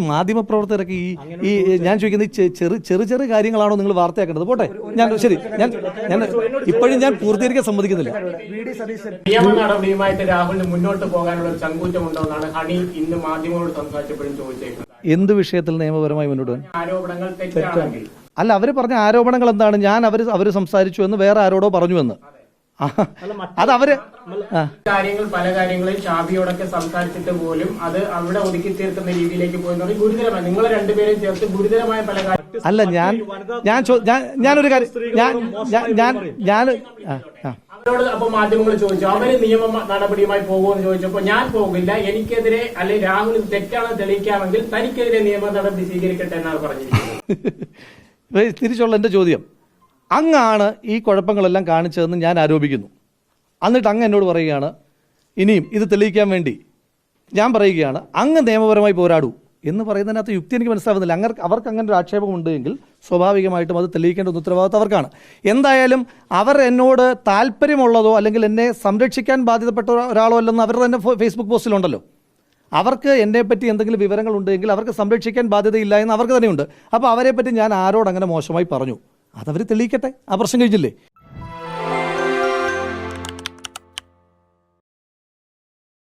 മാധ്യമപ്രവർത്തകരൊക്കെ ഈ ഞാൻ ചോദിക്കുന്നത് ചെറു കാര്യങ്ങളാണോ നിങ്ങൾ വാർത്തയാക്കേണ്ടത്? പോട്ടെ, ശരി, ഞാൻ ഇപ്പോഴും ഞാൻ പൂർത്തീകരിക്കാൻ സമ്മതിക്കുന്നില്ല. നിയമ നടപടിയുമായിട്ട് രാഹുലിന് മുന്നോട്ട് പോകാനുള്ള ഒരു ചങ്കൂറ്റമുണ്ടോ എന്നാണ് ഹണി ഇന്ന് മാധ്യമങ്ങളോട് സംസാരിച്ചപ്പോഴും ചോദിച്ചേക്കുന്നത്. എന്ത് വിഷയത്തിൽ നിയമപരമായി മുന്നോട്ട് പോകാൻ? ആരോപണങ്ങൾ തെറ്റാണെങ്കിൽ അല്ല, അവർ പറഞ്ഞ ആരോപണങ്ങൾ എന്താണ്? ഞാൻ അവര് സംസാരിച്ചു എന്ന് വേറെ ആരോടോ പറഞ്ഞു എന്ന് അത് അവര് പല കാര്യങ്ങളും ഷാബിയോടൊക്കെ സംസാരിച്ചിട്ട് പോലും അത് അവിടെ ഒതുക്കി തീർക്കുന്ന രീതിയിലേക്ക് പോയി ഗുരുതരമായി നിങ്ങൾ രണ്ടുപേരും ചേർത്ത് ഗുരുതരമായ പല കാര്യങ്ങളും. അല്ല, ഞാനൊരു കാര്യം അവരോട് അപ്പൊ മാധ്യമങ്ങൾ ചോദിച്ചു, അവര് നിയമ നടപടിയുമായി പോകുമെന്ന് ചോദിച്ചപ്പോ ഞാൻ പോകില്ല, എനിക്കെതിരെ അല്ലെങ്കിൽ രാഹുൽ തെറ്റാണെന്ന് തെളിയിക്കാമെങ്കിൽ തനിക്കെതിരെ നിയമ നടപടി സ്വീകരിക്കട്ടെ എന്നാണ് പറഞ്ഞിരിക്കുന്നത്. തിരിച്ചുള്ള എന്റെ ചോദ്യം, അങ്ങാണ് ഈ കുഴപ്പങ്ങളെല്ലാം കാണിച്ചതെന്ന് ഞാൻ ആരോപിക്കുന്നു. എന്നിട്ട് അങ്ങ് എന്നോട് പറയുകയാണ് ഇനിയും ഇത് തെളിയിക്കാൻ വേണ്ടി ഞാൻ പറയുകയാണ് അങ്ങ് നിയമപരമായി പോരാടൂ എന്ന് പറയുന്നതിനകത്ത് യുക്തി എനിക്ക് മനസ്സിലാവുന്നില്ല. അവർക്ക് അങ്ങനെ ഒരു ആക്ഷേപം ഉണ്ടെങ്കിൽ സ്വാഭാവികമായിട്ടും അത് തെളിയിക്കേണ്ട ഉത്തരവാദിത്വം അവർക്കാണ്. എന്തായാലും അവർ എന്നോട് താല്പര്യമുള്ളതോ അല്ലെങ്കിൽ എന്നെ സംരക്ഷിക്കാൻ ബാധ്യതപ്പെട്ട ഒരാളോ അല്ലെന്ന് അവർ തന്നെ ഫേസ്ബുക്ക് പോസ്റ്റിലുണ്ടല്ലോ. അവർക്ക് എന്നെപ്പറ്റി എന്തെങ്കിലും വിവരങ്ങൾ ഉണ്ടെങ്കിൽ അവർക്ക് സംരക്ഷിക്കാൻ ബാധ്യതയില്ല എന്ന് അവർക്ക് തന്നെയുണ്ട്. അപ്പോൾ അവരെപ്പറ്റി ഞാൻ ആരോട് അങ്ങനെ മോശമായി പറഞ്ഞു, അതവർ തെളിയിക്കട്ടെ. ആ പ്രശ്നം കഴിഞ്ഞില്ലേ?